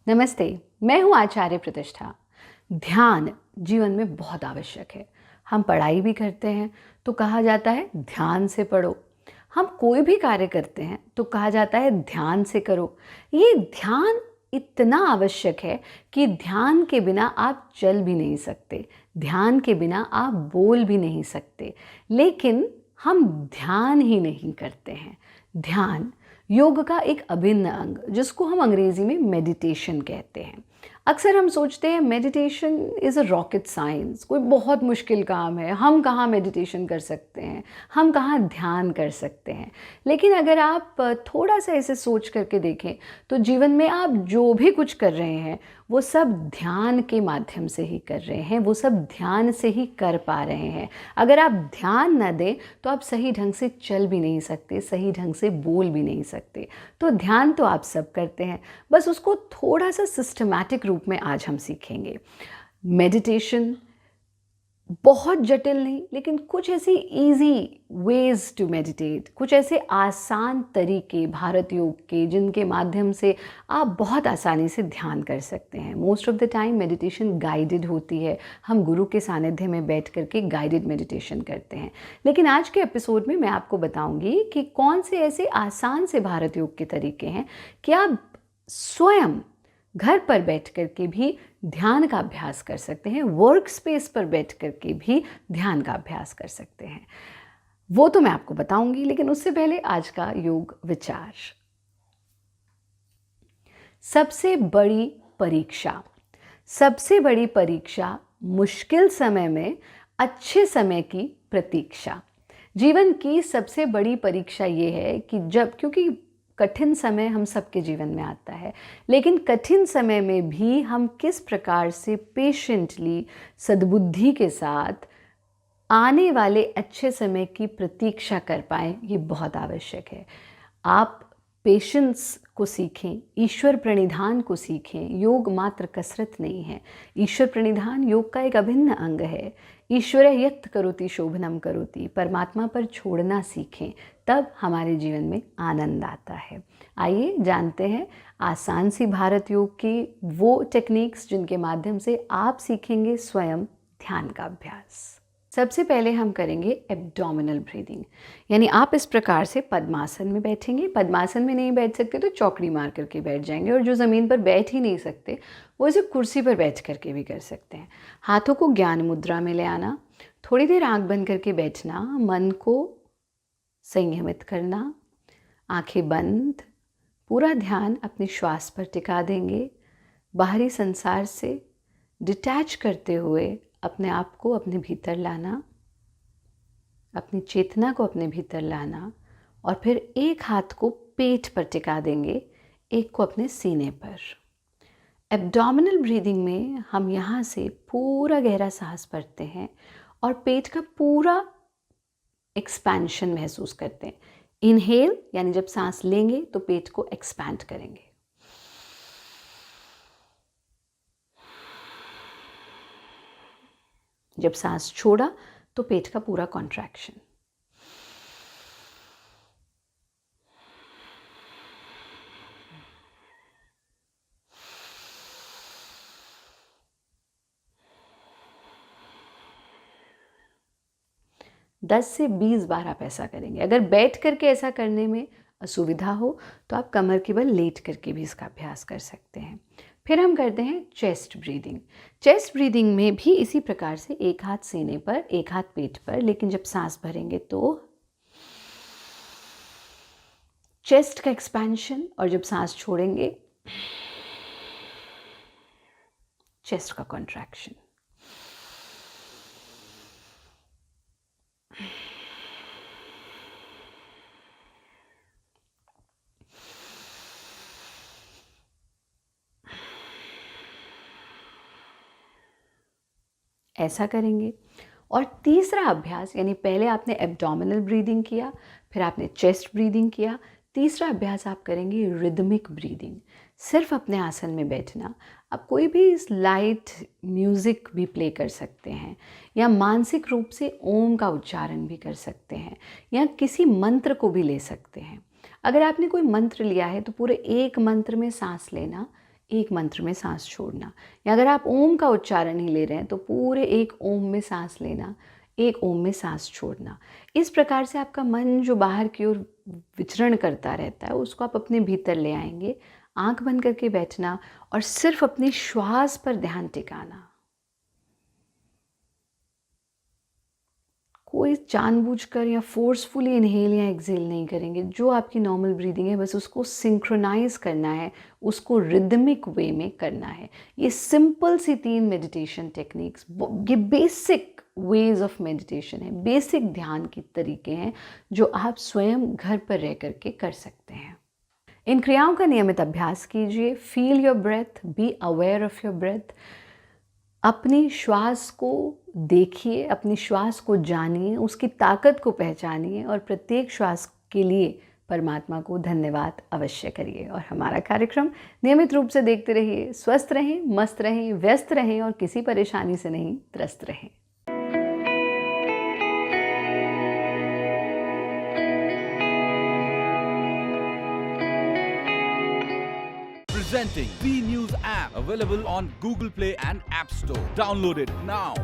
नमस्ते। मैं हूँ आचार्य प्रतिष्ठा। ध्यान जीवन में बहुत आवश्यक है। हम पढ़ाई भी करते हैं तो कहा जाता है ध्यान से पढ़ो। हम कोई भी कार्य करते हैं तो कहा जाता है ध्यान से करो। ये ध्यान इतना आवश्यक है कि ध्यान के बिना आप चल भी नहीं सकते, ध्यान के बिना आप बोल भी नहीं सकते। लेकिन हम ध्यान ही नहीं करते हैं। ध्यान योग का एक अभिन्न अंग, जिसको हम अंग्रेजी में मेडिटेशन कहते हैं। अक्सर हम सोचते हैं meditation is a rocket science, कोई बहुत मुश्किल काम है, हम कहाँ मेडिटेशन कर सकते हैं, हम कहाँ ध्यान कर सकते हैं। लेकिन अगर आप थोड़ा सा इसे सोच करके देखें तो जीवन में आप जो भी कुछ कर रहे हैं वो सब ध्यान के माध्यम से ही कर रहे हैं, वो सब ध्यान से ही कर पा रहे हैं। अगर आप ध्यान न दें तो आप सही ढंग से चल भी नहीं सकते, सही ढंग से बोल भी नहीं सकते। तो ध्यान तो आप सब करते हैं, बस उसको थोड़ा सा सिस्टमैटिक रूप में आज हम सीखेंगे। मेडिटेशन बहुत जटिल नहीं, लेकिन कुछ ऐसी इजी वेज टू मेडिटेट, कुछ ऐसे आसान तरीके भारत योग के जिनके माध्यम से आप बहुत आसानी से ध्यान कर सकते हैं। Most of the time meditation guided होती है, हम गुरु के सानिध्य में बैठ करके गाइडेड मेडिटेशन करते हैं। लेकिन आज के एपिसोड में मैं आपको बताऊंगी कि कौन से ऐसे आसान से भारत योग के तरीके हैं कि आप स्वयं घर पर बैठ कर के भी ध्यान का अभ्यास कर सकते हैं, वर्क स्पेस पर बैठ कर के भी ध्यान का अभ्यास कर सकते हैं। वो तो मैं आपको बताऊंगी, लेकिन उससे पहले आज का योग विचार। सबसे बड़ी परीक्षा, सबसे बड़ी परीक्षा मुश्किल समय में अच्छे समय की प्रतीक्षा। जीवन की सबसे बड़ी परीक्षा ये है कि क्योंकि कठिन समय हम सबके जीवन में आता है, लेकिन कठिन समय में भी हम किस प्रकार से पेशेंटली, सद्बुद्धि के साथ आने वाले अच्छे समय की प्रतीक्षा कर पाएँ, ये बहुत आवश्यक है। आप पेशेंस को सीखें, ईश्वर प्रणिधान को सीखें। योग मात्र कसरत नहीं है, ईश्वर प्रणिधान योग का एक अभिन्न अंग है। ईश्वर यत् करोति शोभनम करोति, परमात्मा पर छोड़ना सीखें, तब हमारे जीवन में आनंद आता है। आइए जानते हैं आसान सी भारत योग की वो टेक्निक्स जिनके माध्यम से आप सीखेंगे स्वयं ध्यान का अभ्यास। सबसे पहले हम करेंगे एब्डोमिनल ब्रीदिंग, यानी आप इस प्रकार से पद्मासन में बैठेंगे। पद्मासन में नहीं बैठ सकते तो चौकड़ी मार करके बैठ जाएंगे, और जो ज़मीन पर बैठ ही नहीं सकते वो इसे कुर्सी पर बैठ करके भी कर सकते हैं। हाथों को ज्ञान मुद्रा में ले आना, थोड़ी देर आंख बंद करके बैठना, मन को संयमित करना, आंखें बंद, पूरा ध्यान अपने श्वास पर टिका देंगे। बाहरी संसार से डिटैच करते हुए अपने आप को अपने भीतर लाना, अपनी चेतना को अपने भीतर लाना, और फिर एक हाथ को पेट पर टिका देंगे, एक को अपने सीने पर। एब्डोमिनल ब्रीदिंग में हम यहाँ से पूरा गहरा सांस भरते हैं और पेट का पूरा एक्सपेंशन महसूस करते हैं। इनहेल यानी जब सांस लेंगे तो पेट को एक्सपैंड करेंगे, जब सांस छोड़ा तो पेट का पूरा कॉन्ट्रैक्शन। दस से 20 बार आप ऐसा करेंगे। अगर बैठ करके ऐसा करने में असुविधा हो तो आप कमर के बल लेट करके भी इसका अभ्यास कर सकते हैं। फिर हम करते हैं चेस्ट ब्रीदिंग। चेस्ट ब्रीदिंग में भी इसी प्रकार से एक हाथ सीने पर, एक हाथ पेट पर, लेकिन जब सांस भरेंगे तो चेस्ट का एक्सपेंशन, और जब सांस छोड़ेंगे चेस्ट का कॉन्ट्रैक्शन। ऐसा करेंगे। और तीसरा अभ्यास, यानी पहले आपने एब्डोमिनल ब्रीदिंग किया, फिर आपने चेस्ट ब्रीदिंग किया, तीसरा अभ्यास आप करेंगे रिदमिक ब्रीदिंग। सिर्फ अपने आसन में बैठना। आप कोई भी लाइट म्यूज़िक भी प्ले कर सकते हैं, या मानसिक रूप से ओम का उच्चारण भी कर सकते हैं, या किसी मंत्र को भी ले सकते हैं। अगर आपने कोई मंत्र लिया है तो पूरे एक मंत्र में सांस लेना, एक मंत्र में सांस छोड़ना, या अगर आप ओम का उच्चारण ही ले रहे हैं तो पूरे एक ओम में सांस लेना, एक ओम में सांस छोड़ना। इस प्रकार से आपका मन जो बाहर की ओर विचरण करता रहता है उसको आप अपने भीतर ले आएंगे। आंख बंद करके बैठना और सिर्फ अपनी श्वास पर ध्यान टिकाना। कोई जानबूझकर या फोर्सफुली इनहेल या एक्सहेल नहीं करेंगे। जो आपकी नॉर्मल ब्रीदिंग है बस उसको सिंक्रोनाइज करना है, उसको रिदमिक वे में करना है। ये सिंपल सी 3 मेडिटेशन टेक्निक्स, ये बेसिक वेज ऑफ मेडिटेशन है, बेसिक ध्यान के तरीके हैं जो आप स्वयं घर पर रह करके कर सकते हैं। इन क्रियाओं का नियमित अभ्यास कीजिए। Feel your breath, be aware of your breath. अपनी श्वास को देखिए, अपनी श्वास को जानिए, उसकी ताकत को पहचानिए और प्रत्येक श्वास के लिए परमात्मा को धन्यवाद अवश्य करिए। और हमारा कार्यक्रम नियमित रूप से देखते रहिए। स्वस्थ रहें, मस्त रहें, व्यस्त रहें और किसी परेशानी से नहीं त्रस्त रहें। Presenting B News app, available on Google Play and App Store. Download it now.